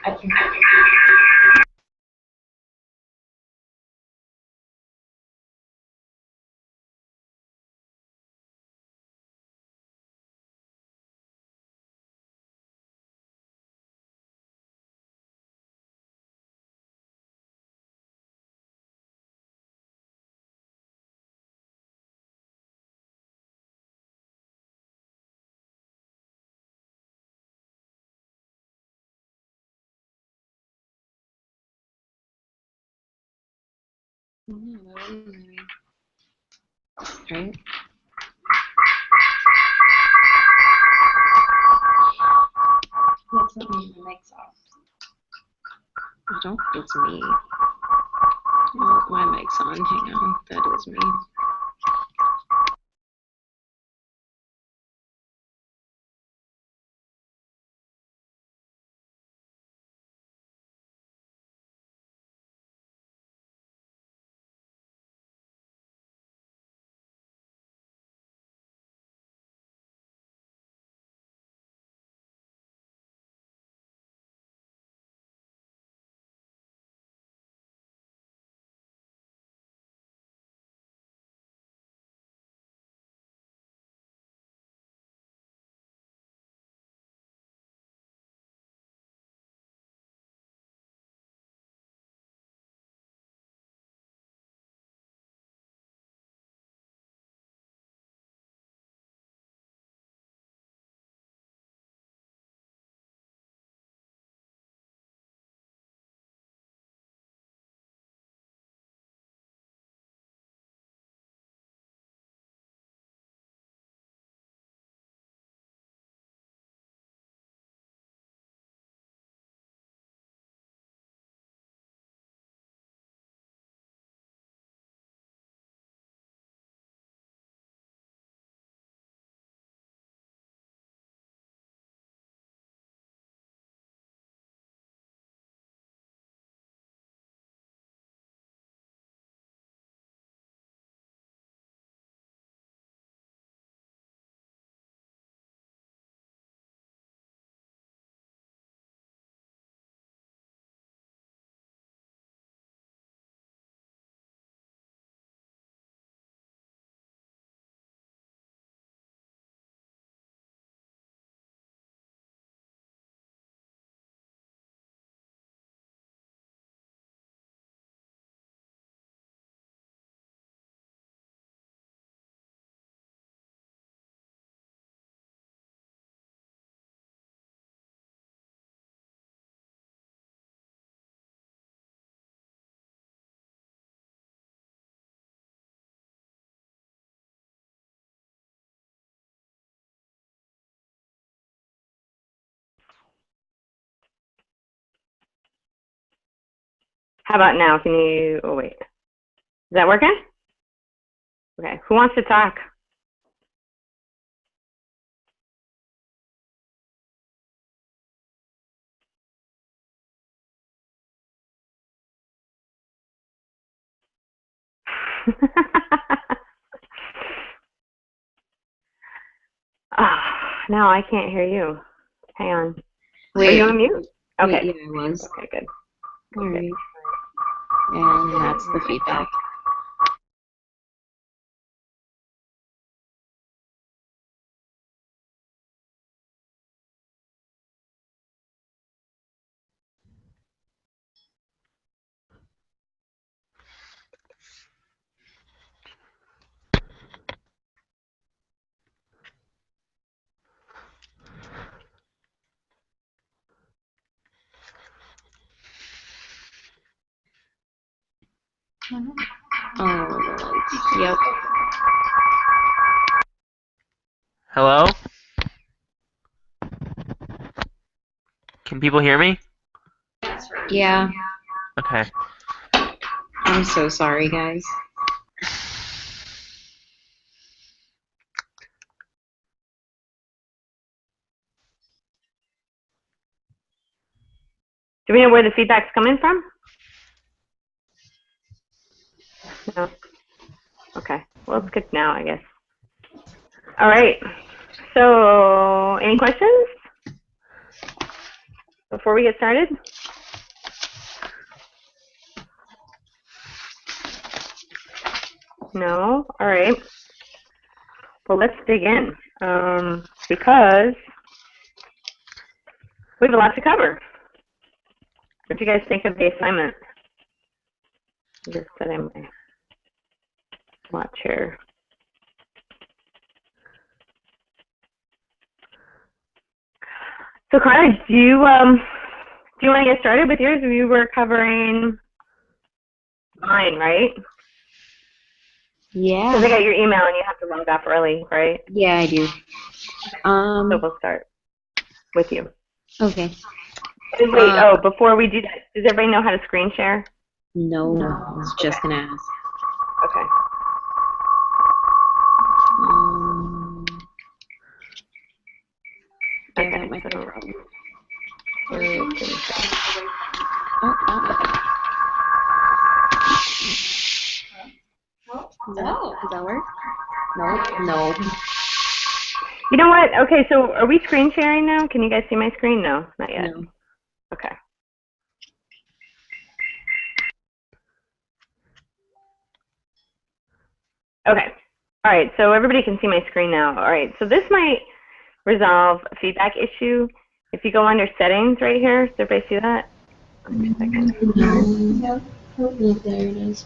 I can. Right? That's what means the mic's off. I don't think it's me. Oh, my mic's on. Hang on. That is me. How about now? Can you, oh wait, is that working? Okay, who wants to talk? Oh, no, I can't hear you. Hang on. Wait. Are you on mute? Okay. Wait, yeah, I was. Okay, good. All right. And that's the feedback. Oh, yep. Hello? Can people hear me? Yeah. Okay. I'm so sorry, guys. Do we know where the feedback's coming from? No. Okay, well, it's good now, I guess. All right, so any questions? before we get started? No? All right. Well, let's dig in because we have a lot to cover. What do you guys think of the assignment? Just setting my watch here. So, Connor, do you want to get started with yours? You were covering mine, right? Yeah. Because I got your email and you have to log off early, right? Yeah, I do. So we'll start with you. Okay. And wait, before we do that, does everybody know how to screen share? No, I was just gonna ask. Okay. Yeah, Okay, that might be a so- problem. Screen share. Does that work? No. You know what? Okay, so are we screen sharing now? Can you guys see my screen? No, not yet. No. Okay. Okay. All right, so everybody can see my screen now. All right, so this might resolve a feedback issue. If you go under settings right here, does everybody see that? No. Oh, there it is.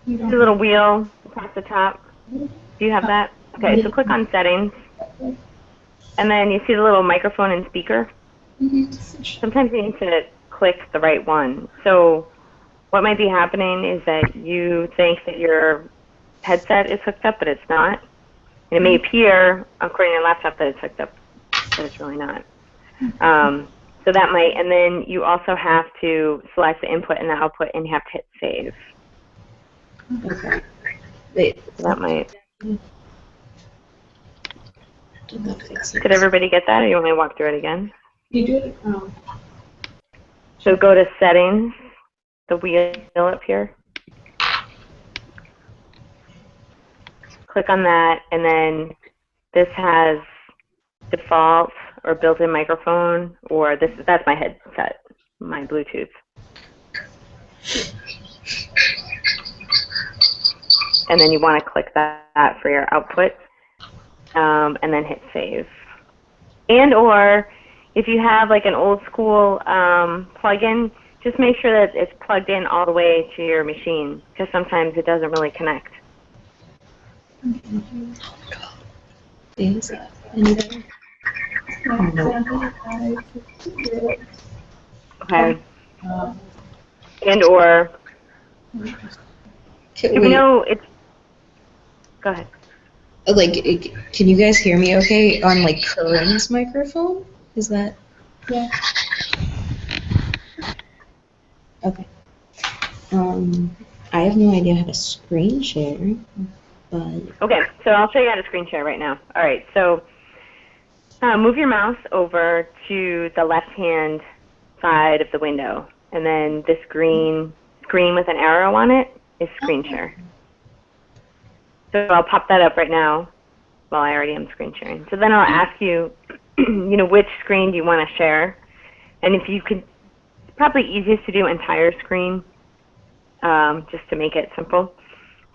See the little wheel across the top? Do you have that? Okay, so click on settings. And then you see the little microphone and speaker. Sometimes you need to click the right one. So what might be happening is that you think that your headset is hooked up, but it's not. And it may appear, according to your laptop, that it's hooked up, but it's really not. So that might, and then you also have to select the input and the output, and you have to hit save. Okay. Wait. So that might. Did that fix it? Did everybody get that, or you want me to walk through it again? You do it. So go to settings, the wheel up here. Click on that, and then this has default or built-in microphone, or that's my headset, my Bluetooth. And then you want to click that for your output, and then hit save. And or if you have like an old school plug-in, just make sure that it's plugged in all the way to your machine, because sometimes it doesn't really connect. Is that any better? Okay. And or Okay, do we know it's? Go ahead. Can you guys hear me okay on like Corinne's microphone? Is that? Yeah. Okay. I have no idea how to screen share, but Okay, so I'll show you how to screen share right now. All right, so move your mouse over to the left-hand side of the window, and then this green screen with an arrow on it is screen share. So I'll pop that up right now. Well, I already am screen sharing. So then I'll ask you, which screen do you want to share? And if you could, it's probably easiest to do entire screen, just to make it simple.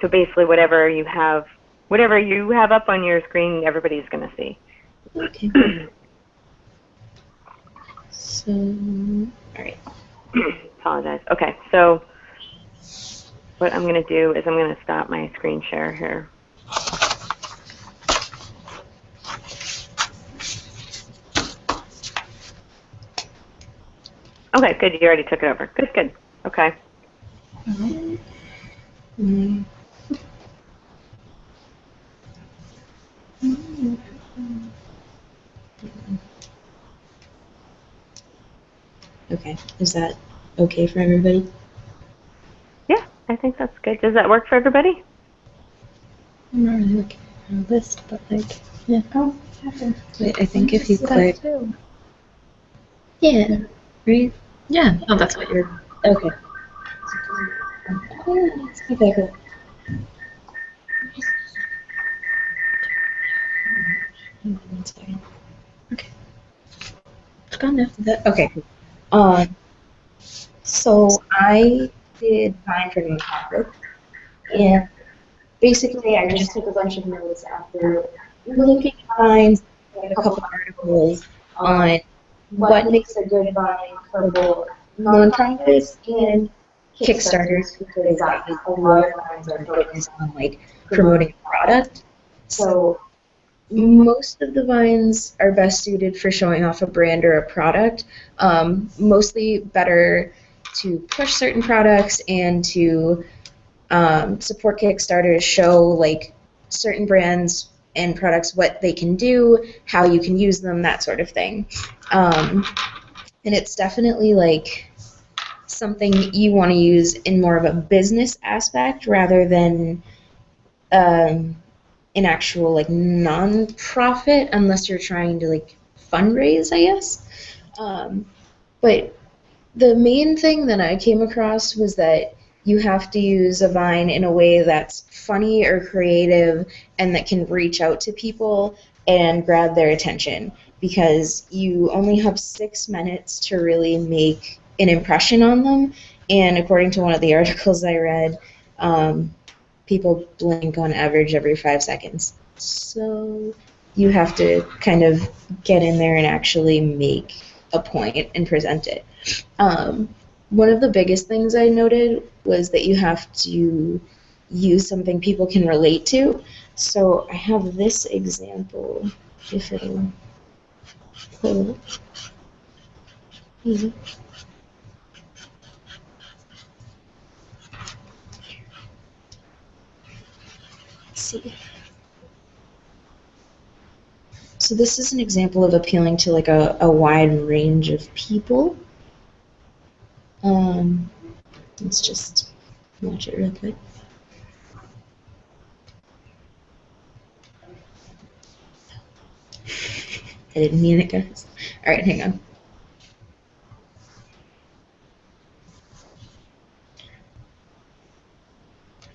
So basically, whatever you have up on your screen, everybody's going to see. okay. So, all right. Apologize. Okay, so what I'm going to do is I'm going to stop my screen share here. Okay, good. You already took it over. Good, good. Okay. Okay, is that okay for everybody? Yeah, I think that's good. Does that work for everybody? I'm not really looking at a list, but like, yeah. Oh, happened. Wait, I think if you That click, too. yeah, right? Yeah. Oh, that's what you're. Okay. Okay, cool. Hang on one second. Okay. It's gone now. Okay. Um, so I did Vine for nonprofit, and basically I just took a bunch of notes after looking at Vines, read a couple articles on what makes a good Vine for both nonprofits and Kickstarters, because a lot of Vines are focused on like promoting a product. So most of the Vines are best suited for showing off a brand or a product. Mostly better to push certain products and to support Kickstarter to show like certain brands and products what they can do, how you can use them, that sort of thing. And it's definitely like something you want to use in more of a business aspect rather than an actual like non-profit, unless you're trying to like fundraise, I guess. But the main thing that I came across was that you have to use a Vine in a way that's funny or creative and that can reach out to people and grab their attention, because you only have 6 minutes to really make an impression on them. And according to one of the articles I read, people blink on average every 5 seconds. So you have to kind of get in there and actually make a point and present it. One of the biggest things I noted was that you have to use something people can relate to. So I have this example, if it'll pull. Let's see. So this is an example of appealing to like a wide range of people. Let's just watch it real quick. I didn't mean it, guys. All right, hang on.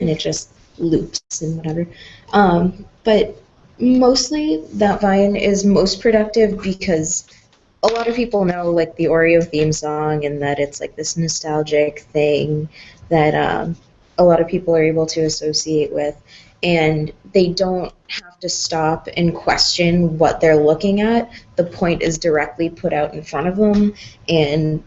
And it just loops and whatever. But mostly that Vine is most productive because a lot of people know like the Oreo theme song, and that it's like this nostalgic thing that a lot of people are able to associate with, and they don't have to stop and question what they're looking at. The point is directly put out in front of them, and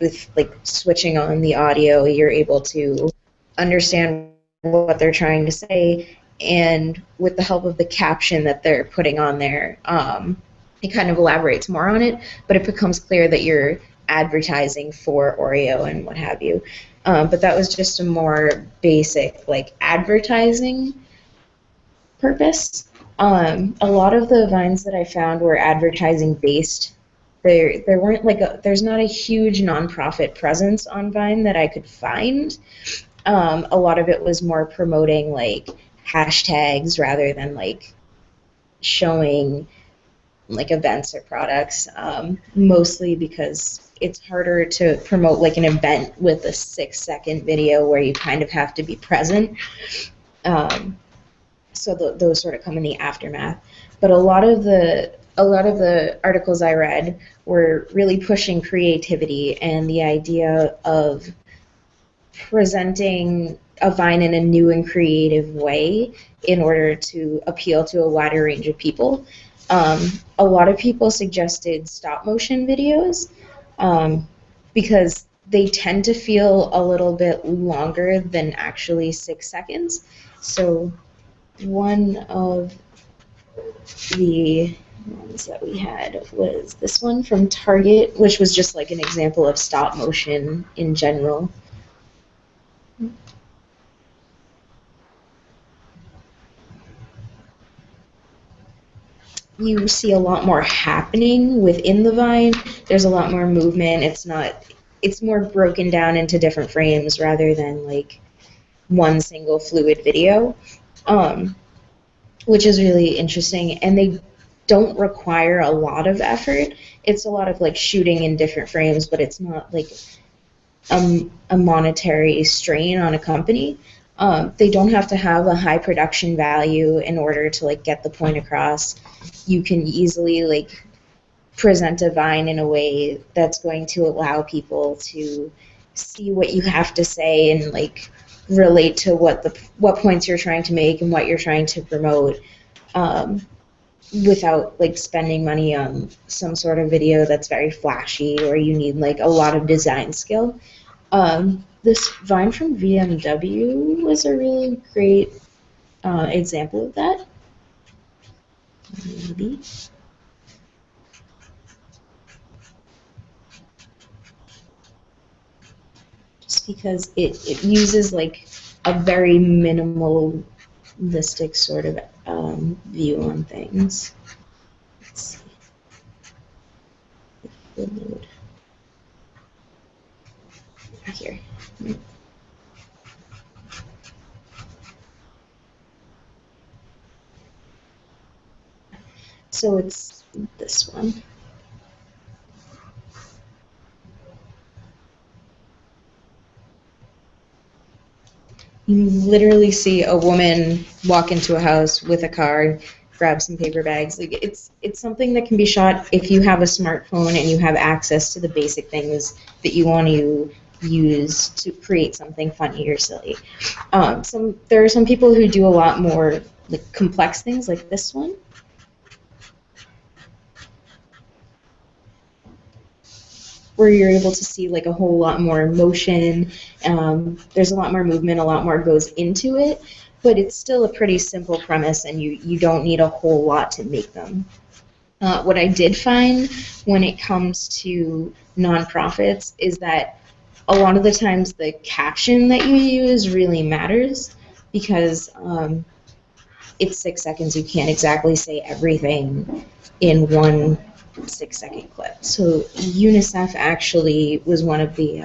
with like switching on the audio, you're able to understand what they're trying to say, and with the help of the caption that they're putting on there, it kind of elaborates more on it, but it becomes clear that you're advertising for Oreo and what have you. But that was just a more basic like advertising purpose. A lot of the Vines that I found were advertising based. There weren't like there's not a huge nonprofit presence on Vine that I could find. A lot of it was more promoting like hashtags rather than like showing like events or products, mostly because it's harder to promote like an event with a 6-second video where you kind of have to be present. So those sort of come in the aftermath. But a lot of the articles I read were really pushing creativity and the idea of presenting a Vine in a new and creative way in order to appeal to a wider range of people. A lot of people suggested stop motion videos because they tend to feel a little bit longer than actually 6 seconds. So one of the ones that we had was this one from Target, which was just like an example of stop motion in general. You see a lot more happening within the Vine. There's a lot more movement. It's more broken down into different frames rather than like one single fluid video, which is really interesting. And they don't require a lot of effort. It's a lot of like shooting in different frames, but it's not like a monetary strain on a company. They don't have to have a high production value in order to like get the point across. You can easily like present a Vine in a way that's going to allow people to see what you have to say and like relate to what points you're trying to make and what you're trying to promote, without like spending money on some sort of video that's very flashy or you need like a lot of design skill. This Vine from VMW was a really great example of that. Maybe. Just because it uses like a very minimalistic sort of view on things. Let's see. Load. Here. So it's this one. You literally see a woman walk into a house with a car, grab some paper bags. Like it's something that can be shot if you have a smartphone and you have access to the basic things that you want to use to create something funny or silly. There are some people who do a lot more like complex things, like this one. Where you're able to see like a whole lot more emotion. There's a lot more movement, a lot more goes into it, but it's still a pretty simple premise and you don't need a whole lot to make them. What I did find when it comes to nonprofits is that a lot of the times the caption that you use really matters because it's 6 seconds. You can't exactly say everything in one 6-second clip. So UNICEF actually was one of the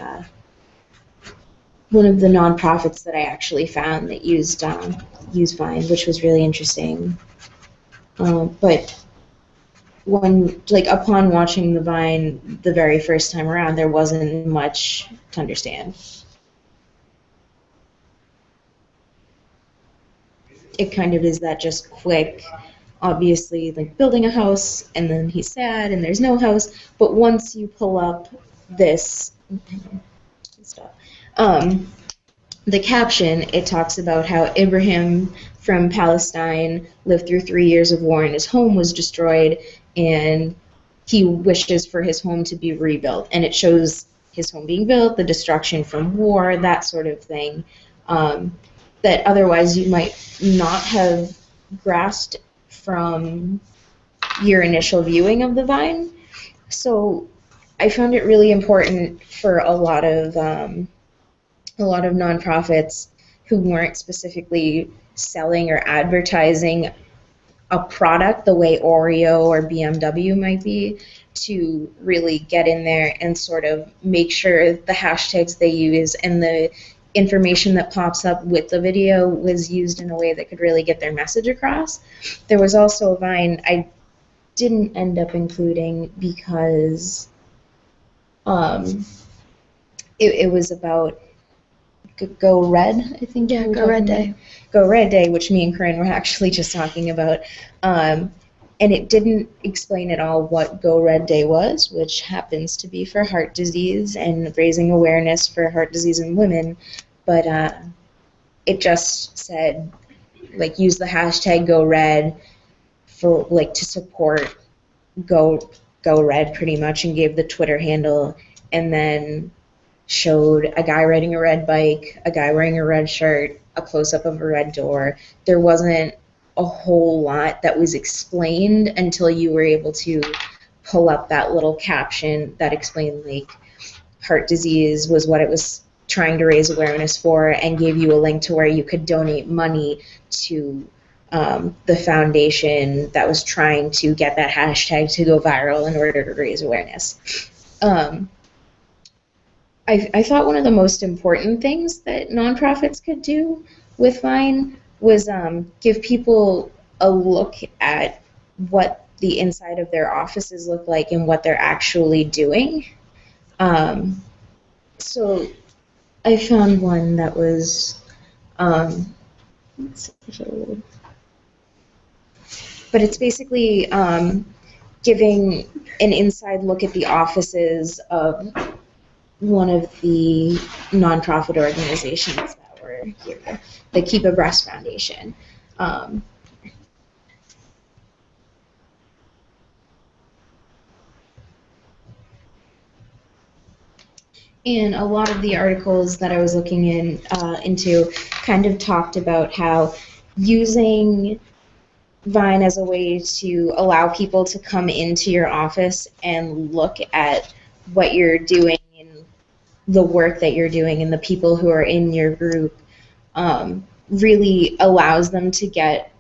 nonprofits that I actually found that used Vine, which was really interesting. But when upon watching the Vine the very first time around, there wasn't much to understand. It kind of is that just quick, obviously like building a house and then he's sad and there's no house, but once you pull up this the caption, it talks about how Ibrahim from Palestine lived through 3 years of war and his home was destroyed and he wishes for his home to be rebuilt, and it shows his home being built, the destruction from war, that sort of thing, that otherwise you might not have grasped from your initial viewing of the Vine. So I found it really important for a lot of nonprofits who weren't specifically selling or advertising a product the way Oreo or BMW might be, to really get in there and sort of make sure the hashtags they use and the information that pops up with the video was used in a way that could really get their message across. There was also a Vine I didn't end up including because it was about Go Red, I think. Yeah, Go Red Day. Go Red Day, which me and Corinne were actually just talking about. And it didn't explain at all what Go Red Day was, which happens to be for heart disease and raising awareness for heart disease in women. But it just said, like, use the hashtag Go Red for, like, to support Go Red pretty much, and gave the Twitter handle, and then showed a guy riding a red bike, a guy wearing a red shirt, a close-up of a red door. There wasn't a whole lot that was explained until you were able to pull up that little caption that explained, like, heart disease was what it was trying to raise awareness for, and gave you a link to where you could donate money to the foundation that was trying to get that hashtag to go viral in order to raise awareness. I thought one of the most important things that nonprofits could do with Vine was give people a look at what the inside of their offices look like and what they're actually doing. So I found one that was, let's see if it'll load. But it's basically giving an inside look at the offices of one of the nonprofit organizations that were here, the Keep Abreast Foundation. And a lot of the articles that I was looking into kind of talked about how using Vine as a way to allow people to come into your office and look at what you're doing and the work that you're doing and the people who are in your group really allows them to get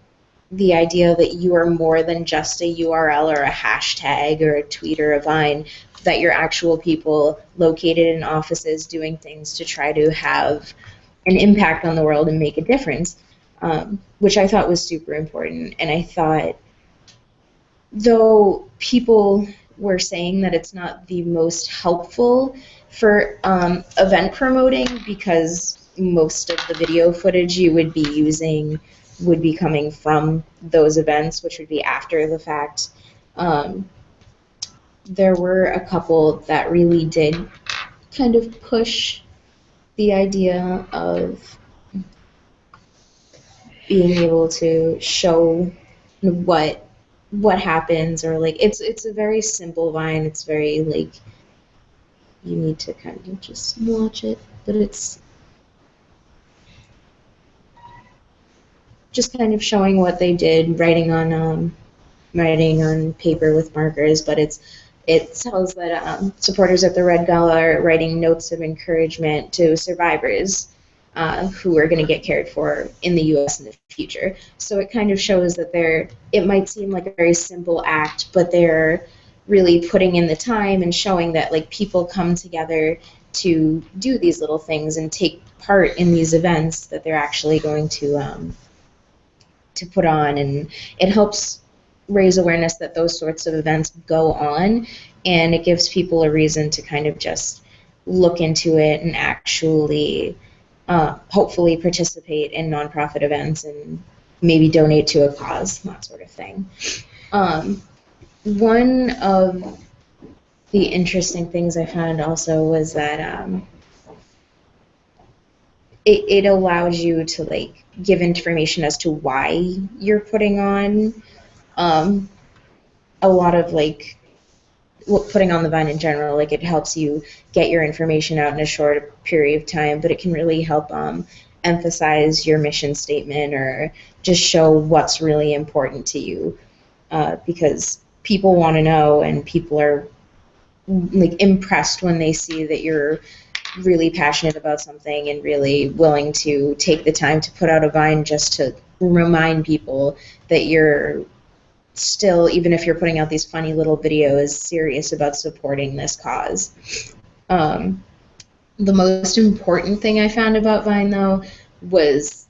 the idea that you are more than just a URL or a hashtag or a tweet or a Vine, that you're actual people located in offices doing things to try to have an impact on the world and make a difference, which I thought was super important. And I thought, though people were saying that it's not the most helpful for event promoting because most of the video footage you would be using would be coming from those events, which would be after the fact. There were a couple that really did kind of push the idea of being able to show what happens, or like it's a very simple Vine. It's very like you need to kind of just watch it, but it's just kind of showing what they did, writing on paper with markers, but it tells that supporters at the Red Gala are writing notes of encouragement to survivors who are going to get cared for in the U.S. in the future. So it kind of shows that it might seem like a very simple act, but they're really putting in the time and showing that like people come together to do these little things and take part in these events that they're actually going to put on, and it helps raise awareness that those sorts of events go on, and it gives people a reason to kind of just look into it and actually hopefully participate in nonprofit events and maybe donate to a cause, that sort of thing. One of the interesting things I found also was that it allows you to like give information as to why you're putting on a lot of like putting on the Vine in general. Like it helps you get your information out in a short period of time, but it can really help emphasize your mission statement or just show what's really important to you, because people want to know, and people are like impressed when they see that you're really passionate about something and really willing to take the time to put out a Vine just to remind people that you're still, even if you're putting out these funny little videos, serious about supporting this cause. The most important thing I found about Vine, though, was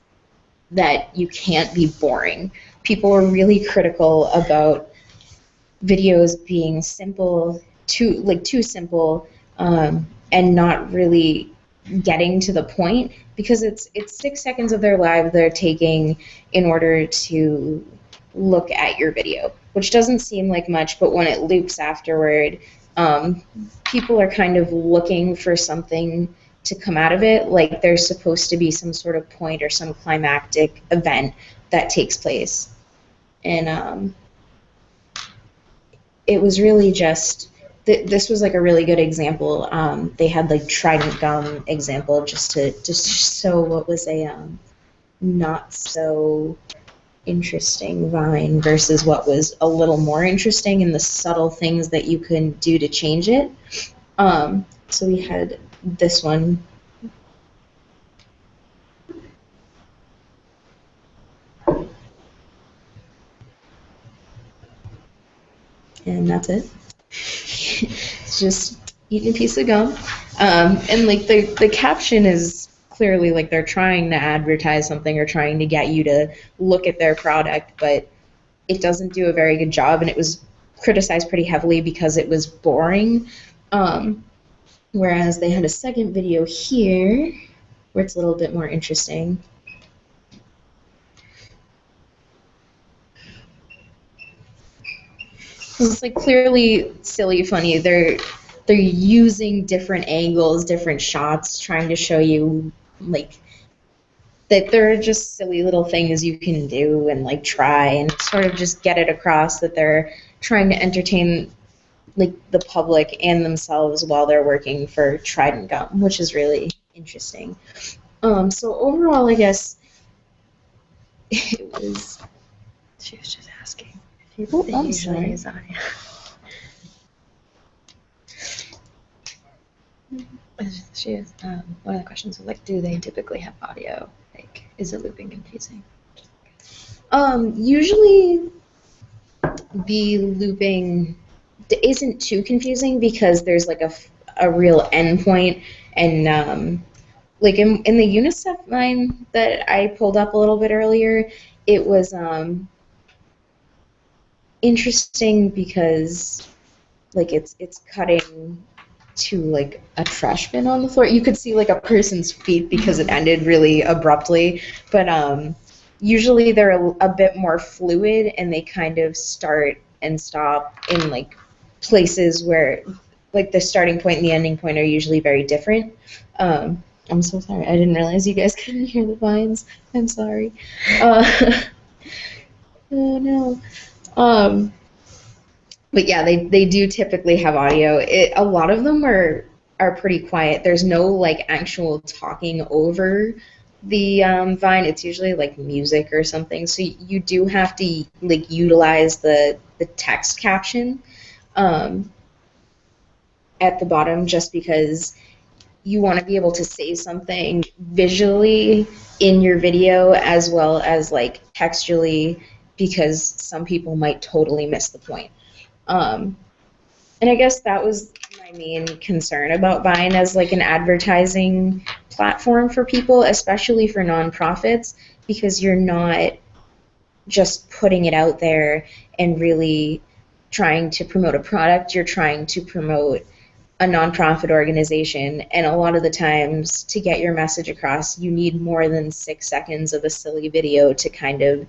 that you can't be boring. People were really critical about videos being simple, too simple, and not really getting to the point, because it's 6 seconds of their life they're taking in order to look at your video, which doesn't seem like much, but when it loops afterward, people are kind of looking for something to come out of it, like there's supposed to be some sort of point or some climactic event that takes place. And it was really just, this was like a really good example. They had like Trident Gum example just to show what was a not so interesting Vine versus what was a little more interesting, and the subtle things that you can do to change it. So we had this one. And that's it. It's just eating a piece of gum. And like the caption is clearly like they're trying to advertise something or trying to get you to look at their product, but it doesn't do a very good job, and it was criticized pretty heavily because it was boring. Whereas they had a second video here where it's a little bit more interesting. It's like clearly silly, funny. They're using different angles, different shots, trying to show you like that there are just silly little things you can do and like try and sort of just get it across that they're trying to entertain like the public and themselves while they're working for Trident Gum, which is really interesting. So overall, I guess it was. She was just asking Oh, if they I'm usually sorry. use audio. She was, one of the questions was like, do they typically have audio? Like, is the looping confusing? Usually the looping isn't too confusing because there's like a real endpoint and like in the UNICEF line that I pulled up a little bit earlier, it was interesting because like it's cutting to like a trash bin on the floor. You could see like a person's feet because it ended really abruptly, but usually they're a bit more fluid and they kind of start and stop in like places where like the starting point and the ending point are usually very different. I'm so sorry. I didn't realize you guys couldn't hear the vines. I'm sorry. Oh no. But yeah, they do typically have audio. A lot of them are pretty quiet. There's no like actual talking over the Vine. It's usually like music or something. So you do have to like utilize the text caption at the bottom just because you want to be able to say something visually in your video as well as like textually because some people might totally miss the point. And I guess that was my main concern about Vine as like an advertising platform for people, especially for nonprofits, because you're not just putting it out there and really trying to promote a product, you're trying to promote a nonprofit organization, and a lot of the times to get your message across, you need more than 6 seconds of a silly video to kind of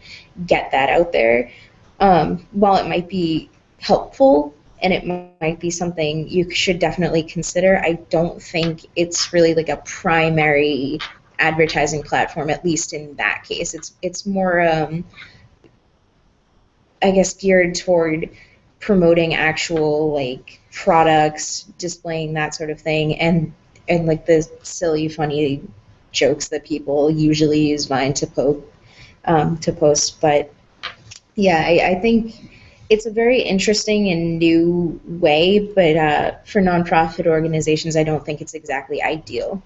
get that out there. While it might be helpful and it might be something you should definitely consider, I don't think it's really like a primary advertising platform, at least in that case. It's more, I guess, geared toward promoting actual like products, displaying that sort of thing, and like the silly, funny jokes that people usually use Vine to post. But yeah, I think it's a very interesting and new way, but for nonprofit organizations, I don't think it's exactly ideal.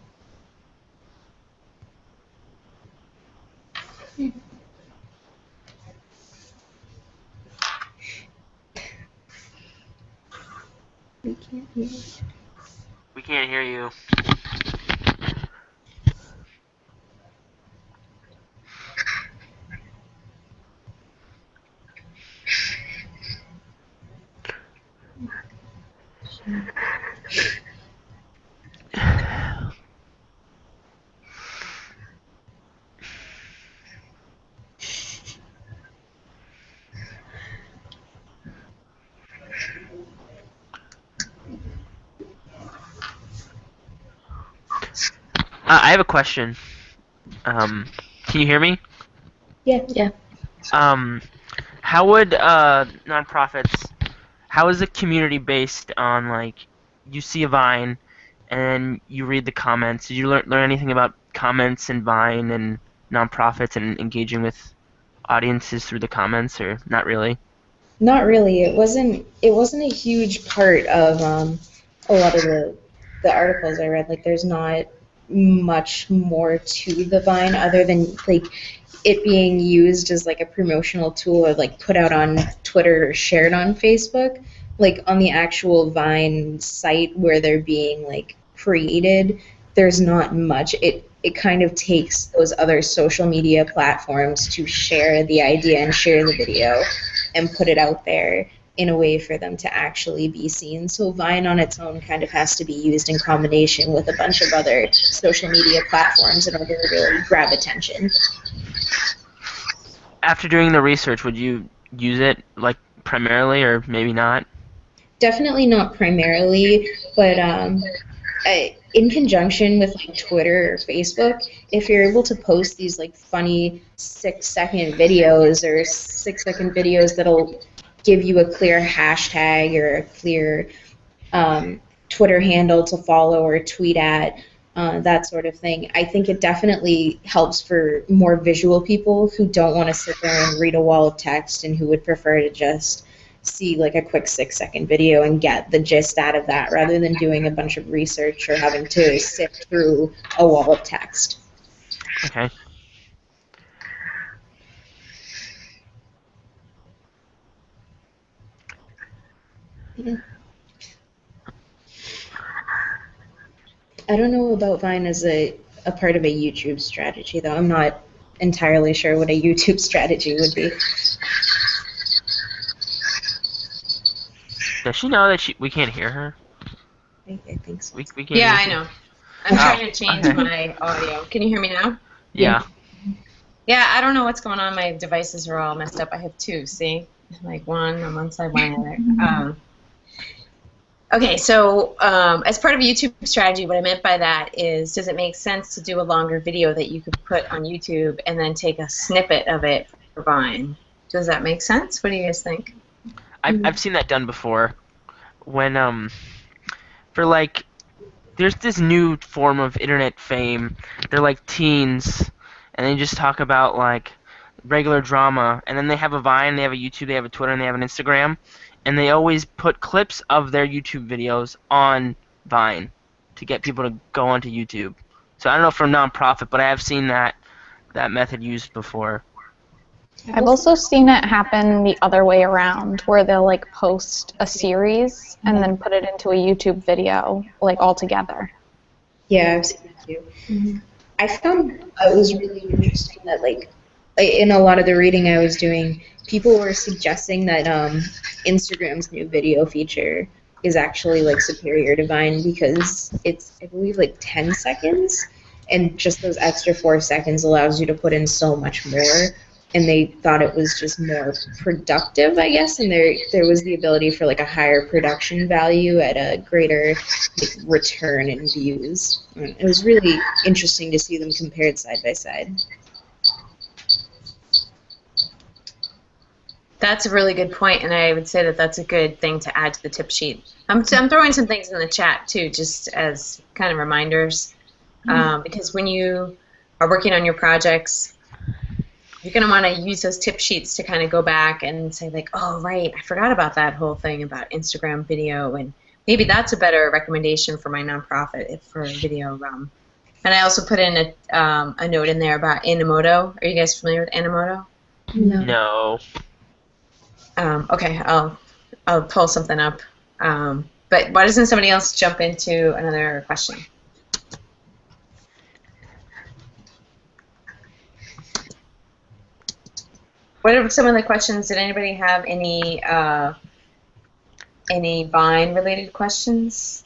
We can't hear you. We can't hear you. I have a question. Can you hear me? Yeah. How would nonprofits? How is the community based on like you see a Vine, and you read the comments? Did you learn anything about comments and Vine and nonprofits and engaging with audiences through the comments, or not really? Not really. It wasn't a huge part of a lot of the articles I read. Like, there's not much more to the Vine other than like it being used as like a promotional tool or like put out on Twitter or shared on Facebook. Like on the actual Vine site where they're being like created, there's not much. It kind of takes those other social media platforms to share the idea and share the video and put it out there in a way for them to actually be seen. So Vine on its own kind of has to be used in combination with a bunch of other social media platforms in order to really grab attention. After doing the research, would you use it like primarily, or maybe not? Definitely not primarily, but in conjunction with like Twitter or Facebook, if you're able to post these like funny 6-second videos or 6-second videos that'll give you a clear hashtag or a clear Twitter handle to follow or tweet at, that sort of thing, I think it definitely helps for more visual people who don't want to sit there and read a wall of text and who would prefer to just see like a quick 6-second video and get the gist out of that rather than doing a bunch of research or having to sift through a wall of text. Okay. I don't know about Vine as a part of a YouTube strategy, though. I'm not entirely sure what a YouTube strategy would be. Does she know that we can't hear her? I think so. We can't Yeah, hear I her. know. I'm Oh, trying to change okay. my audio. Can you hear me now? Yeah. Yeah, I don't know what's going on. My devices are all messed up. I have two, see? Like one on one side, one on the other. Okay, so as part of a YouTube strategy, what I meant by that is, does it make sense to do a longer video that you could put on YouTube and then take a snippet of it for Vine? Does that make sense? What do you guys think? I've seen that done before. When for like, there's this new form of internet fame. They're like teens, and they just talk about like regular drama, and then they have a Vine, they have a YouTube, they have a Twitter, and they have an Instagram, and they always put clips of their YouTube videos on Vine to get people to go onto YouTube. So I don't know for nonprofit, but I have seen that method used before. I've also seen it happen the other way around, where they'll like post a series and then put it into a YouTube video, like all together. Yeah, I've seen that too. I found it was really interesting that like in a lot of the reading I was doing, people were suggesting that Instagram's new video feature is actually like superior to Vine because it's, I believe, like 10 seconds, and just those extra 4 seconds allows you to put in so much more. And they thought it was just more productive, I guess, and there was the ability for like a higher production value at a greater like, return in views. And it was really interesting to see them compared side by side. That's a really good point, and I would say that that's a good thing to add to the tip sheet. I'm throwing some things in the chat, too, just as kind of reminders, because when you are working on your projects, you're going to want to use those tip sheets to kind of go back and say, like, oh, right, I forgot about that whole thing about Instagram video, and maybe that's a better recommendation for my nonprofit for a video realm. And I also put in a note in there about Animoto. Are you guys familiar with Animoto? No. Okay, I'll pull something up. But why doesn't somebody else jump into another question? What are some of the questions? Did anybody have any Vine-related questions?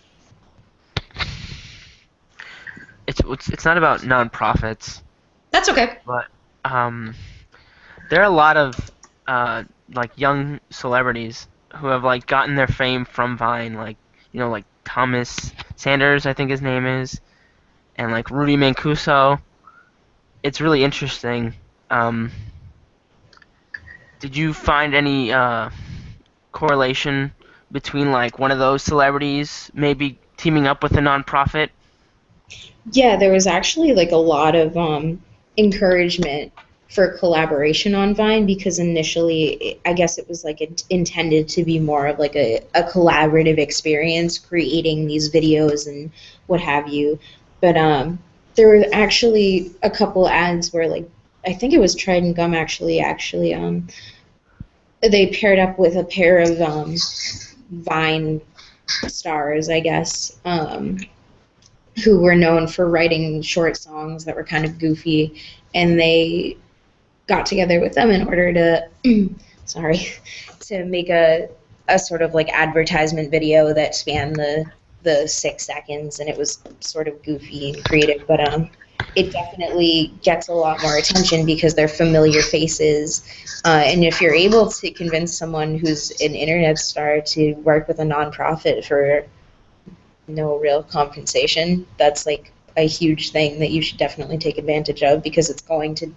It's not about nonprofits, That's okay. but there are a lot of like young celebrities who have like gotten their fame from Vine, like like Thomas Sanders, I think his name is, and like Rudy Mancuso. It's really interesting. Did you find any correlation between like one of those celebrities maybe teaming up with a nonprofit? Yeah, there was actually like a lot of encouragement for collaboration on Vine because initially I guess it was like intended to be more of like a collaborative experience creating these videos and what have you. But there were actually a couple ads where like I think it was Trident Gum actually they paired up with a pair of Vine stars, I guess, who were known for writing short songs that were kind of goofy, and they got together with them in order to to make a sort of like advertisement video that spanned the 6 seconds, and it was sort of goofy and creative, but it definitely gets a lot more attention because they're familiar faces. And if you're able to convince someone who's an internet star to work with a nonprofit for no real compensation, that's like a huge thing that you should definitely take advantage of, because it's going to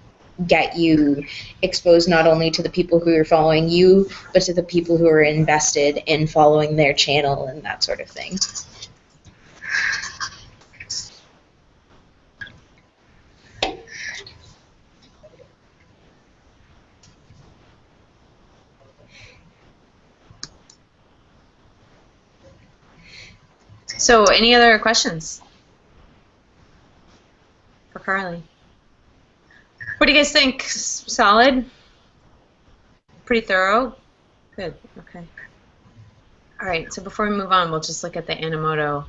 get you exposed not only to the people who are following you, but to the people who are invested in following their channel and that sort of thing. So, any other questions for Carly? What do you guys think? Solid? Pretty thorough? Good. Okay. All right. So before we move on, we'll just look at the Animoto.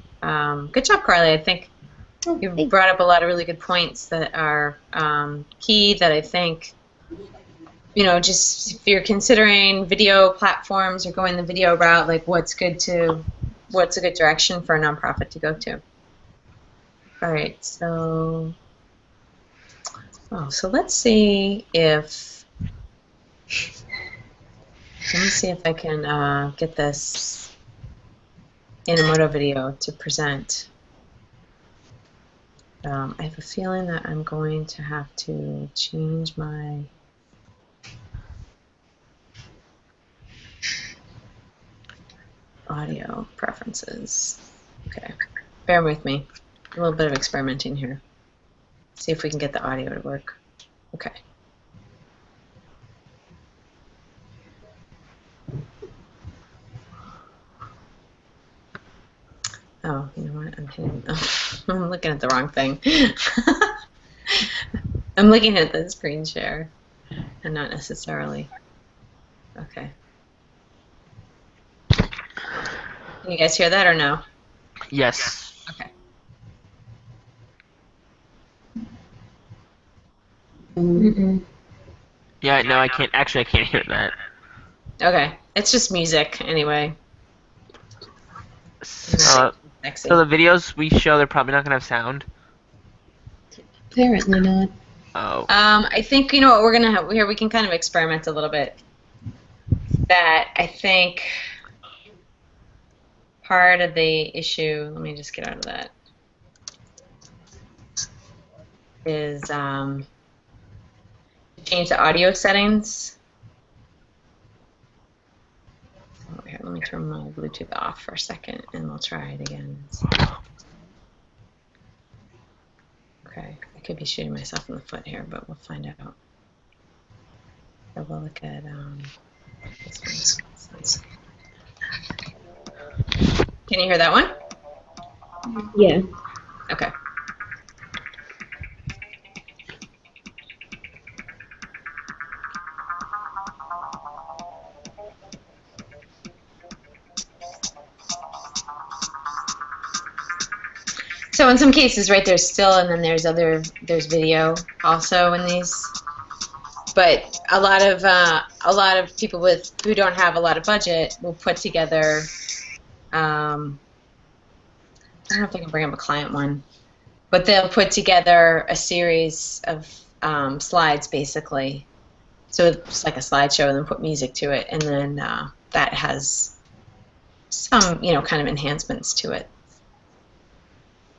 Good job, Carly. I think you brought up a lot of really good points that are key. That I think, just if you're considering video platforms or going the video route, like what's a good direction for a nonprofit to go to. All right. So let's see if. Let me see if I can get this Animoto video to present. I have a feeling that I'm going to have to change my audio preferences. Okay, bear with me. A little bit of experimenting here. See if we can get the audio to work. Okay. Oh, you know what? I'm looking at the wrong thing. I'm looking at the screen share and not necessarily. Okay. Can you guys hear that or no? Yes. Okay. Yeah, no, I can't. Actually, I can't hear that. Okay. It's just music anyway. So the videos we show, they're probably not gonna have sound. Apparently not. Oh. I think what we're gonna have here. We can kind of experiment a little bit. That I think part of the issue. Let me just get out of that. Is change the audio settings. Oh, here, let me turn my Bluetooth off for a second, and we'll try it again. Okay, I could be shooting myself in the foot here, but we'll find out. So we'll look at this one. Can you hear that one? Yeah. Okay. So in some cases, right, there's still, and then there's video also in these. But a lot of people who don't have a lot of budget will put together. I don't know if I can bring up a client one, but they'll put together a series of slides, basically. So it's like a slideshow, and then put music to it, and then that has some, kind of enhancements to it.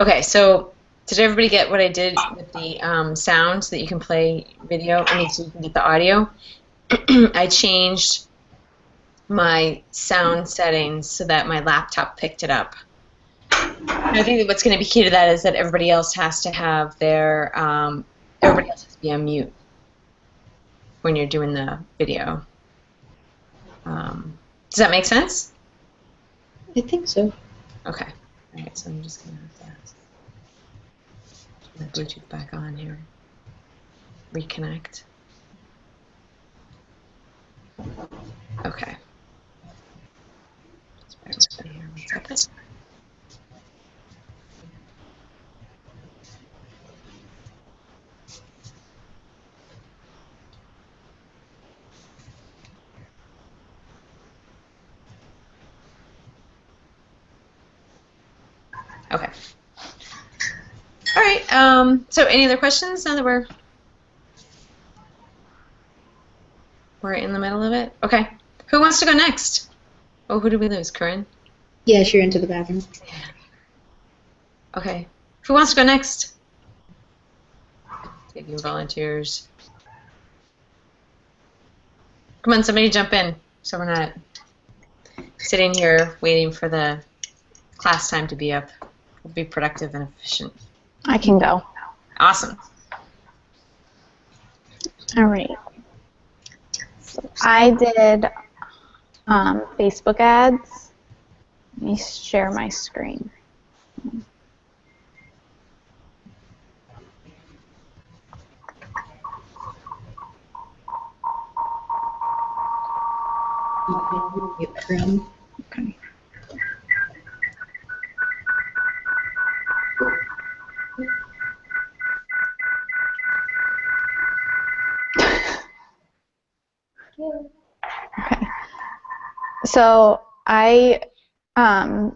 Okay, so did everybody get what I did with the sound so that you can play video? So you can get the audio. I changed my sound settings so that my laptop picked it up. I think that what's going to be key to that is that everybody else has to have their everybody else has to be on mute when you're doing the video. Does that make sense? I think so. Okay. All right. So I'm just going to have to put the Bluetooth back on here. Reconnect. Okay. Just bear with me here 1 second. Okay. All All right. So any other questions now that we're in the middle of it? Okay. Who wants to go next? Oh, who did we lose? Corinne? Yeah, she ran to the bathroom. Okay. Who wants to go next? Taking volunteers. Come on, somebody jump in so we're not sitting here waiting for the class time to be up. We'll be productive and efficient. I can go. Awesome. All right. So I did Facebook ads. Let me share my screen. Okay. Okay. So I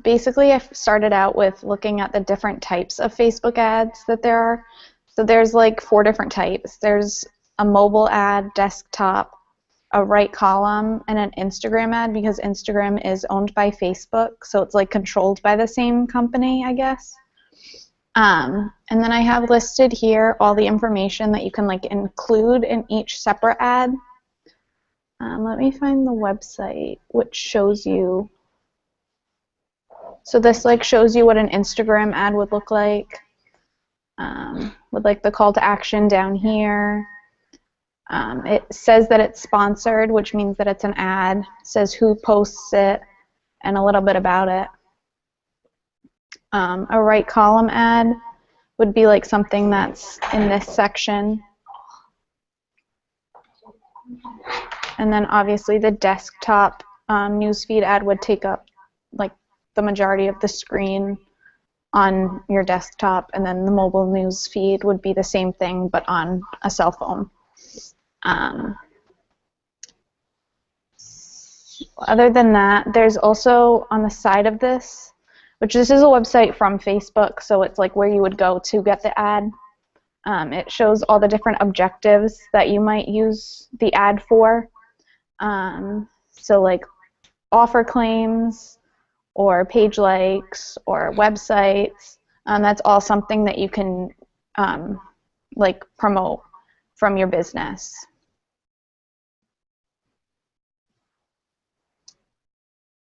basically I started out with looking at the different types of Facebook ads that there are. So there's like 4 different types. There's a mobile ad, desktop, a right column, and an Instagram ad, because Instagram is owned by Facebook, so it's like controlled by the same company, I guess. And then I have listed here all the information that you can like include in each separate ad. Let me find the website which shows you. So this like shows you what an Instagram ad would look like, with like the call to action down here. It says that it's sponsored, which means that it's an ad. It says who posts it and a little bit about it. A right column ad would be like something that's in this section. And then obviously the desktop newsfeed ad would take up like the majority of the screen on your desktop, and then the mobile news feed would be the same thing but on a cell phone. Other than that, there's also on the side of this, which this is a website from Facebook, so it's like where you would go to get the ad. It shows all the different objectives that you might use the ad for. So like offer claims or page likes or websites. That's all something that you can like promote from your business.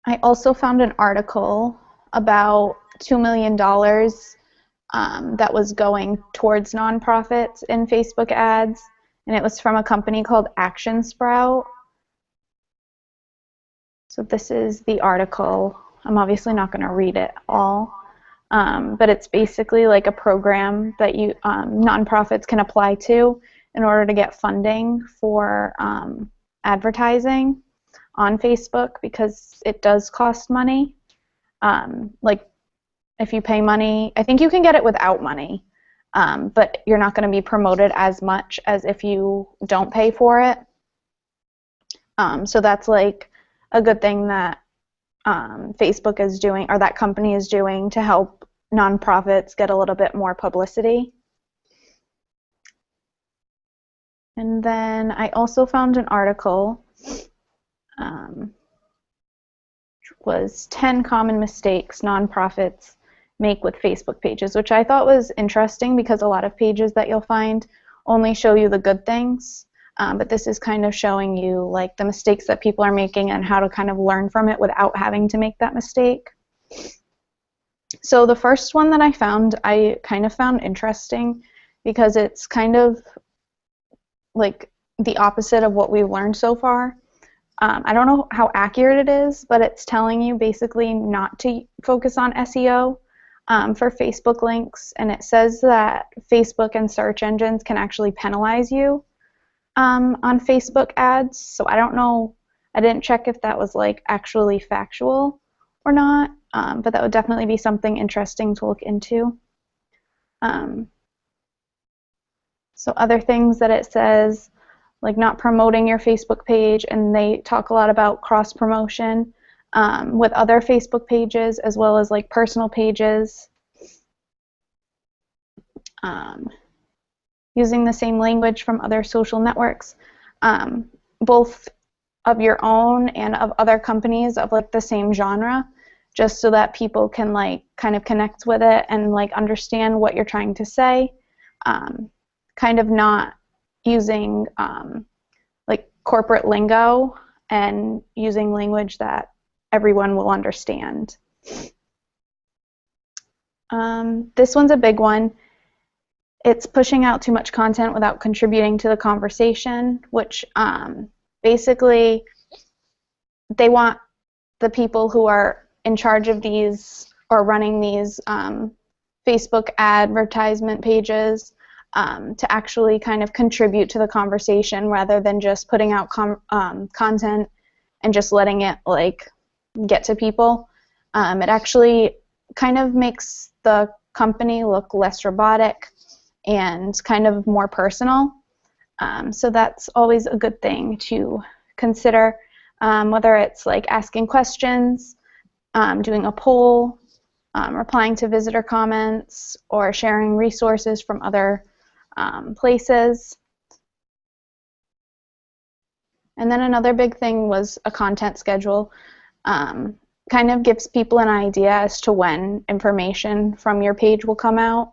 I also found an article about $2 million that was going towards nonprofits in Facebook ads, and it was from a company called Action Sprout. So this is the article. I'm obviously not going to read it all, but it's basically like a program that you nonprofits can apply to in order to get funding for advertising on Facebook, because it does cost money. Like if you pay money, I think you can get it without money, but you're not going to be promoted as much as if you don't pay for it. So that's like a good thing that Facebook is doing, or that company is doing, to help nonprofits get a little bit more publicity. And then I also found an article, which was 10 common mistakes nonprofits make with Facebook pages, which I thought was interesting because a lot of pages that you'll find only show you the good things, but this is kind of showing you like the mistakes that people are making and how to kind of learn from it without having to make that mistake. So the first one that I kind of found interesting because it's kind of like the opposite of what we've learned so far. I don't know how accurate it is, but it's telling you basically not to focus on SEO for Facebook links, and it says that Facebook and search engines can actually penalize you on Facebook ads. So I don't know, I didn't check if that was like actually factual or not, but that would definitely be something interesting to look into. So other things that it says, like not promoting your Facebook page, and they talk a lot about cross promotion with other Facebook pages as well as like personal pages. using the same language from other social networks, both of your own and of other companies of like the same genre, just so that people can like kind of connect with it and like understand what you're trying to say. Kind of not using like corporate lingo and using language that everyone will understand. This one's a big one. It's pushing out too much content without contributing to the conversation, which basically they want the people who are in charge of these or running these Facebook advertisement pages to actually kind of contribute to the conversation rather than just putting out content and just letting it like get to people. It actually kind of makes the company look less robotic and kind of more personal. So that's always a good thing to consider, whether it's like asking questions, doing a poll, replying to visitor comments, or sharing resources from other places. And then another big thing was a content schedule. Kind of gives people an idea as to when information from your page will come out,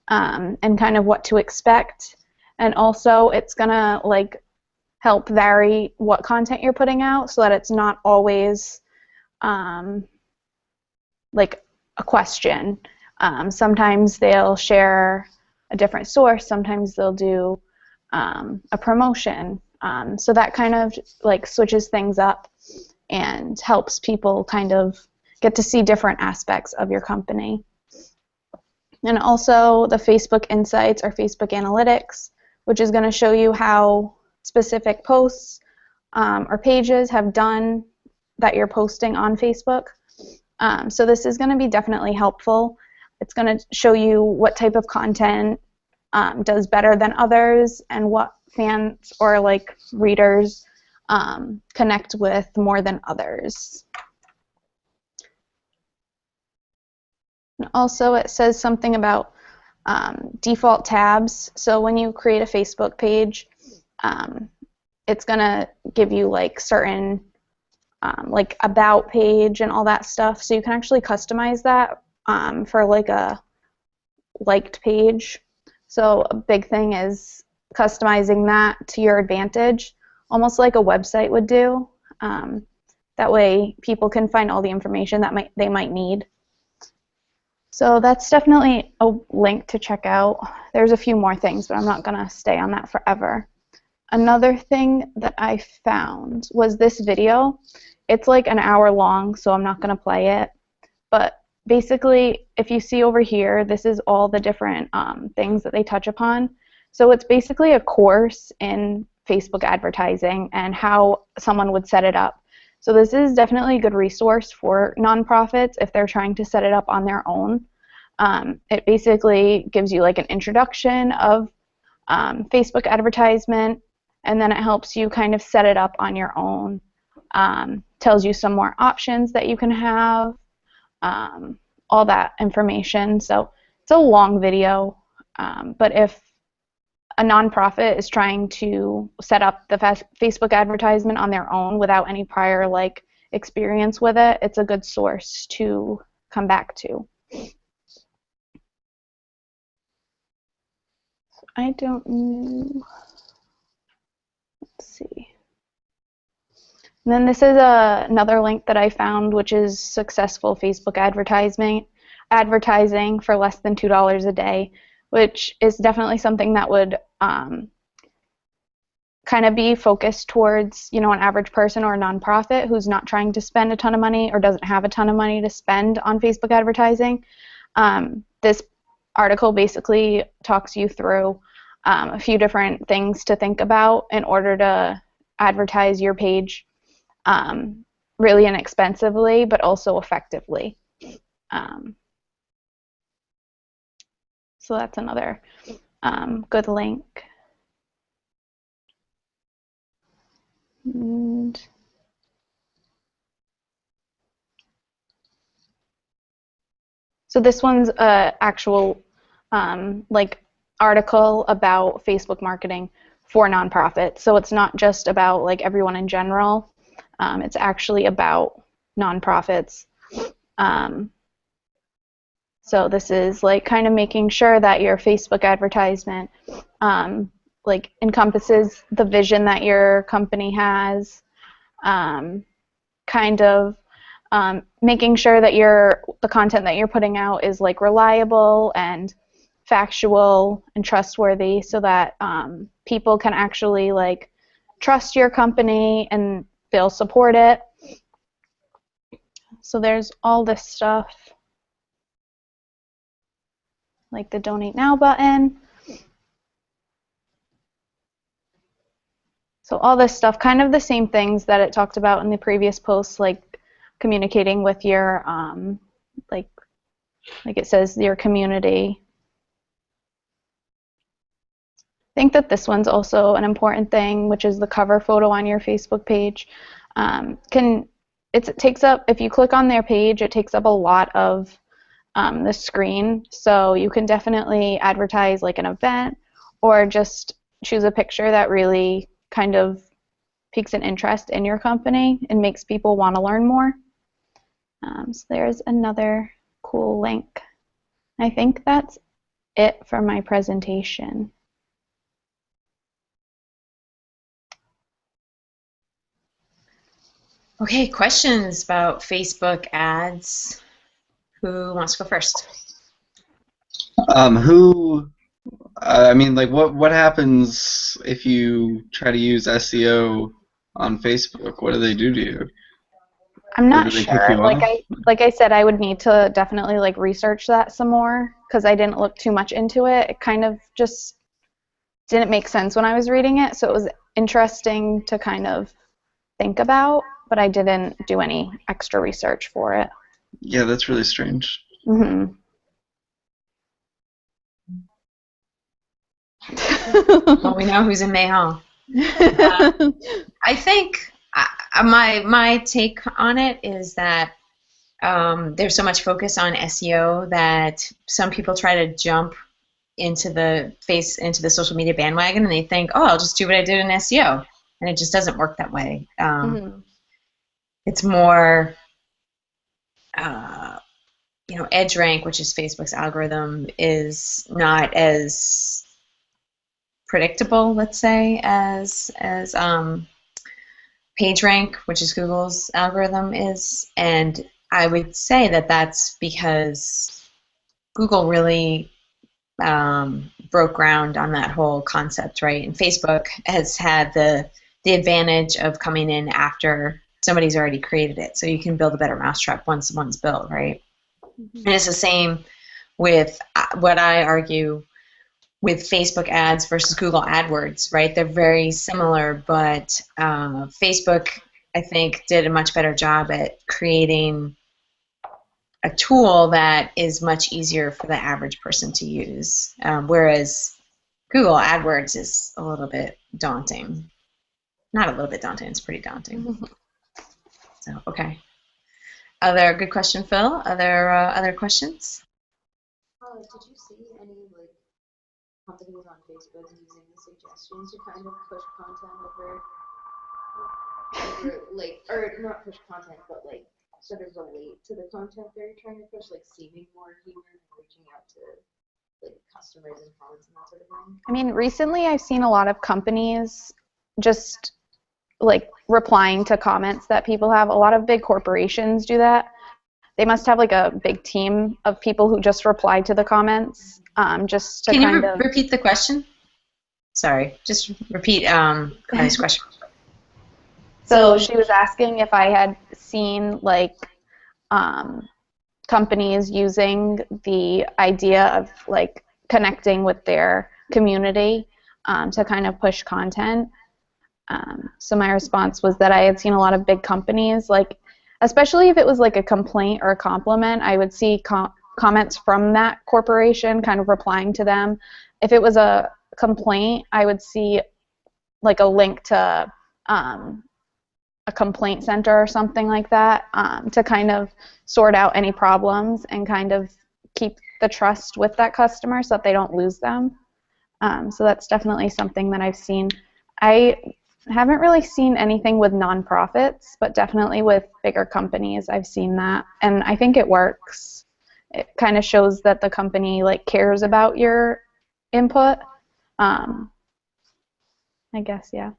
and kind of what to expect. And also it's gonna like help vary what content you're putting out so that it's not always like a question. Sometimes they'll share a different source, sometimes they'll do a promotion. So that kind of like switches things up and helps people kind of get to see different aspects of your company. And also the Facebook Insights or Facebook Analytics, which is going to show you how specific posts or pages have done that you're posting on Facebook. So this is going to be definitely helpful. It's going to show you what type of content does better than others and what fans or like readers connect with more than others. And also it says something about default tabs. So when you create a Facebook page, it's going to give you like certain like about page and all that stuff. So you can actually customize that for like a liked page. So a big thing is customizing that to your advantage, almost like a website would do. That way people can find all the information that they might need. So that's definitely a link to check out. There's a few more things, but I'm not going to stay on that forever. Another thing that I found was this video. It's like an hour long, so I'm not going to play it. But basically, if you see over here, this is all the different things that they touch upon. So it's basically a course in Facebook advertising and how someone would set it up. So this is definitely a good resource for nonprofits if they're trying to set it up on their own. It basically gives you like an introduction of Facebook advertisement, and then it helps you kind of set it up on your own. Tells you some more options that you can have, all that information. So it's a long video, but if a nonprofit is trying to set up the Facebook advertisement on their own without any prior like experience with it, it's a good source to come back to. I don't know. Let's see. And then this is another link that I found, which is successful Facebook advertising for less than $2 a day, which is definitely something that would kind of be focused towards, you know, an average person or a nonprofit who's not trying to spend a ton of money or doesn't have a ton of money to spend on Facebook advertising. This article basically talks you through a few different things to think about in order to advertise your page really inexpensively, but also effectively. So that's another good link. And so this one's an actual like article about Facebook marketing for nonprofits. So it's not just about like everyone in general. It's actually about nonprofits. So this is like kind of making sure that your Facebook advertisement like encompasses the vision that your company has, kind of making sure that the content that you're putting out is like reliable and factual and trustworthy, so that people can actually like trust your company and they'll support it. So there's all this stuff, like the Donate Now button. So all this stuff, kind of the same things that it talked about in the previous posts, like communicating with your, like it says, your community. I think that this one's also an important thing, which is the cover photo on your Facebook page. It takes up, if you click on their page, it takes up a lot of the screen. So you can definitely advertise like an event, or just choose a picture that really kind of piques an interest in your company and makes people want to learn more. So there's another cool link. I think that's it for my presentation. Okay, questions about Facebook ads? Who wants to go first? I mean, like, what happens if you try to use SEO on Facebook? What do they do to you? I'm not do they kick sure. you off? Like I said, I would need to definitely like research that some more, because I didn't look too much into it. It kind of just didn't make sense when I was reading it, so it was interesting to kind of think about, but I didn't do any extra research for it. Yeah, that's really strange. Mm-hmm. Well, we know who's in Mayhall. I think my take on it is that there's so much focus on SEO that some people try to jump into the social media bandwagon, and they think, oh, I'll just do what I did in SEO, and it just doesn't work that way. It's more, EdgeRank, which is Facebook's algorithm, is not as predictable, let's say, as PageRank, which is Google's algorithm, is. And I would say that that's because Google really broke ground on that whole concept, right? And Facebook has had the advantage of coming in after somebody's already created it, so you can build a better mousetrap once one's built, right? And it's the same with what I argue with Facebook ads versus Google AdWords, right? They're very similar, but Facebook, I think, did a much better job at creating a tool that is much easier for the average person to use, whereas Google AdWords is a little bit daunting. Not a little bit daunting, it's pretty daunting. So, okay. Good question, Phil. Other questions? Did you see any like companies on Facebook using the suggestions to kind of push content over like, or not push content, but like sort of relate to the content they're trying to push, like seeming more human and reaching out to like customers and comments and that sort of thing? I mean, recently I've seen a lot of companies just like replying to comments that people have. A lot of big corporations do that. They must have like a big team of people who just reply to the comments, just to Can kind you of repeat the question? Sorry, just repeat Connie's question. So she was asking if I had seen like companies using the idea of like connecting with their community to kind of push content. So my response was that I had seen a lot of big companies, like especially if it was like a complaint or a compliment, I would see comments from that corporation kind of replying to them. If it was a complaint, I would see like a link to a complaint center or something like that to kind of sort out any problems and kind of keep the trust with that customer so that they don't lose them. So that's definitely something that I've seen. I haven't really seen anything with nonprofits, but definitely with bigger companies, I've seen that, and I think it works. It kind of shows that the company like cares about your input. I guess, yeah.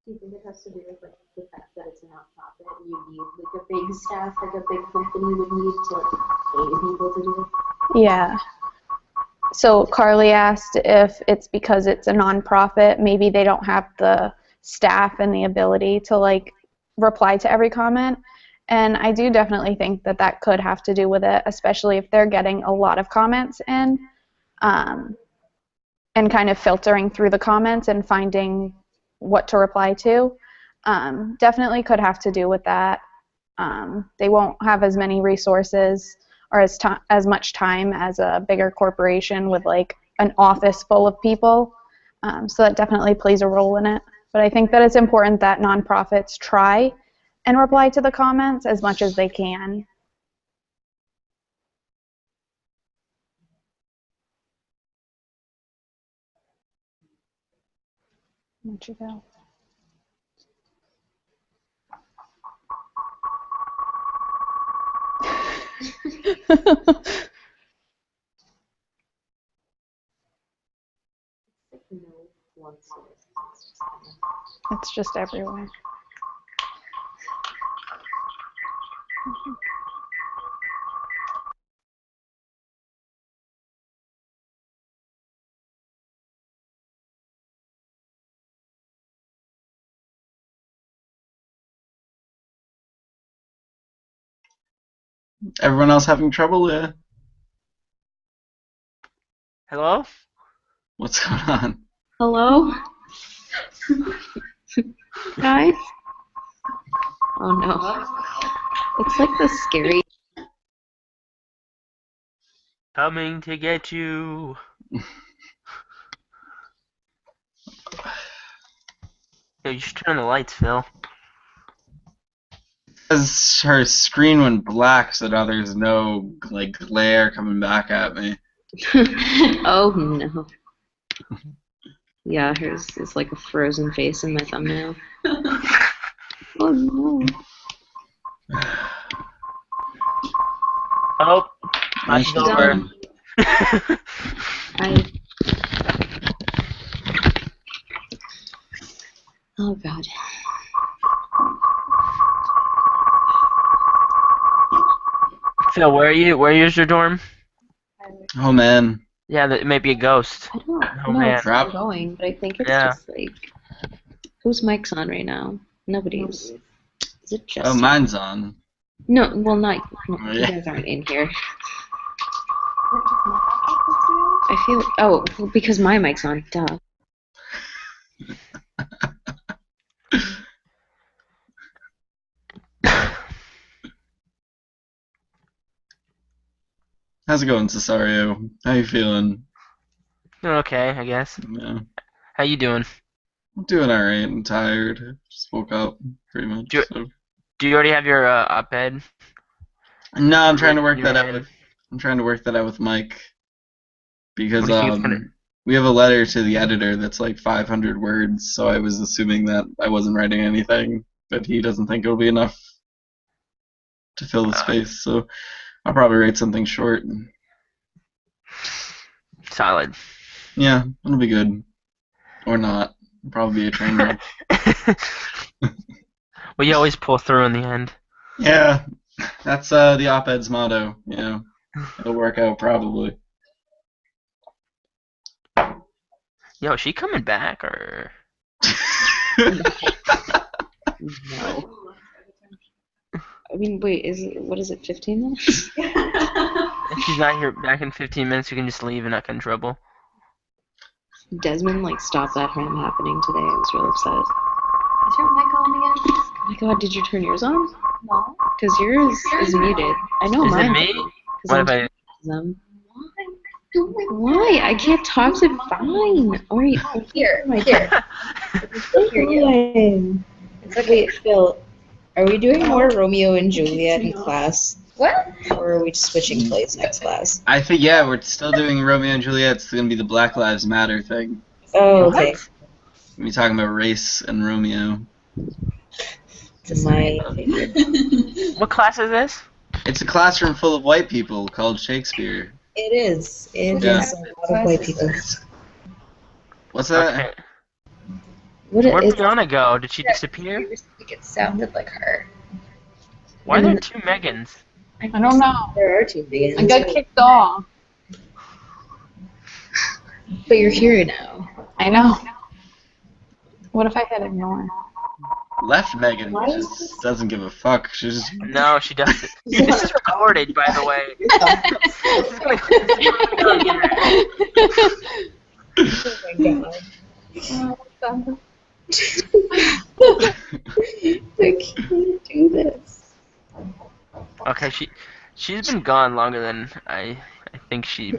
Do you think it has to do with like the fact that it's a nonprofit? You need like a big staff, like a big company would need to like pay people to do it? Yeah. So Carly asked if it's because it's a nonprofit, maybe they don't have the staff and the ability to like reply to every comment. And I do definitely think that that could have to do with it, especially if they're getting a lot of comments in, and kind of filtering through the comments and finding what to reply to. Definitely could have to do with that. They won't have as many resources or as much time as a bigger corporation with like an office full of people. So that definitely plays a role in it. But I think that it's important that nonprofits try and reply to the comments as much as they can. Where'd you go? It's just everywhere. Everyone else having trouble? Yeah. Hello? What's going on? Hello? Guys? Oh no. It's like the scary. Coming to get you. Yo, you should turn on the lights, Phil. Because her screen went black, so now there's no like glare coming back at me. Oh no. Yeah, hers is like a frozen face in my thumbnail. Oh no. Oh, Nice watch it over. done. Oh god. Phil, where are you? Where is your dorm? Oh man. Yeah, it may be a ghost. I don't Oh, know man. if I'm going, but I think it's Yeah. just like whose mic's on right now? Nobody's. Is it just Oh, mine's on. No, well not no, Oh, you yeah. guys aren't in here. I feel well, because my mic's on, duh. How's it going, Cesario? How you feeling? Doing okay, I guess. Yeah. How you doing? I'm doing alright. I'm tired. Just woke up, pretty much. Do- So. Do you already have your op-ed? No, I'm trying to work Your that out head? with. I'm trying to work that out with Mike. Because What do you think it's gonna- we have a letter to the editor that's like 500 words, so I was assuming that I wasn't writing anything, but he doesn't think it'll be enough to fill the space, so I'll probably write something short. Solid. Yeah, it'll be good. Or not. It'll probably be a train wreck. Well, you always pull through in the end. Yeah, that's the op-ed's motto, you know. It'll work out probably. Yo, is she coming back or? No. I mean, wait, what is it, 15 minutes? If she's not here back in 15 minutes, you can just leave and not get in trouble. Desmond, like, stopped that from happening today. I was real upset. Is your mic on again? Oh my god, did you turn yours on? No. Because yours is muted. I know Is it mine's me? on, 'cause What I'm if I? them. Why? I can't talk to fine. Or you, Here. It's It's okay, Phil. Are we doing more Romeo and Juliet in class? What? Or are we just switching plays next class? I think, yeah, we're still doing Romeo and Juliet. It's going to be the Black Lives Matter thing. Oh, okay. We're talking about race and Romeo. My What class is this? It's a classroom full of white people called Shakespeare. It is. It Yeah. is a lot of white people. What's that? Okay. What Where'd is Brianna go? Did she disappear? It sounded like her. Why are there two Megans? I don't know. There are two Megans. I got kicked off. But you're here now. I know. What if I hit ignore? Left Megan just doesn't give a fuck. She's just No, she doesn't. This is recorded, by the way. This is gonna go on the internet. Oh my god. I can't do this. Okay, she's been gone longer than I think she.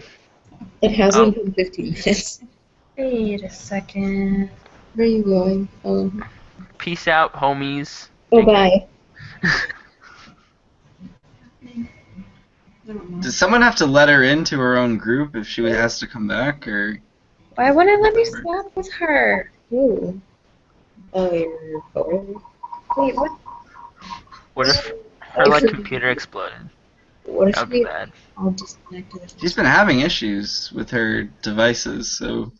It hasn't been 15 minutes. Wait a second. Where are you going? Oh, Peace out, homies. oh bye. Does someone have to let her into her own group if she has to come back, or? Why wouldn't it let me swap with her? Ooh. Oh, your phone? Wait, what? What if her computer exploded? What That if would be we bad. all disconnected? She's been having issues with her devices, so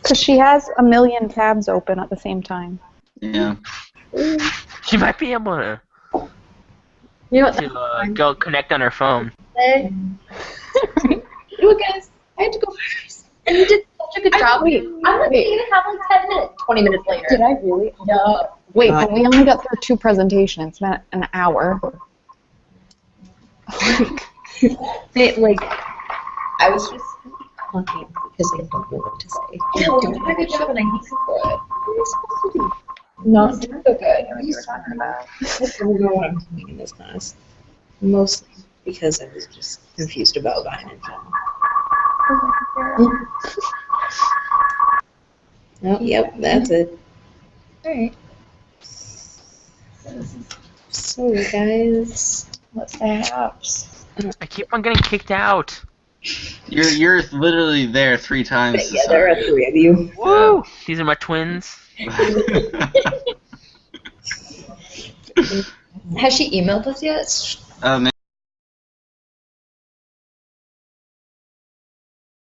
Because she has a million tabs open at the same time. yeah. She might be able to You know what? go connect on her phone. You know what, guys? I had to go first. And you did such a good job. Wait, I'm like, going to have like 10 minutes, 20 minutes later. Did I really? No. Wait, but we only got through 2 presentations, not an hour. They, like, I was just talking because I don't know what to say. No, you did a good job and I hate you for it. What are you supposed to do? Not do so good. I know what you were talking about. I don't know what I'm doing in this class. Mostly because I was just confused about behind film. Oh, yep, that's it. Alright. So, guys, What's the apps? I keep on getting kicked out. You're literally there 3 times. yeah, there are 3 of you. Woo! These are my twins. Has she emailed us yet? Maybe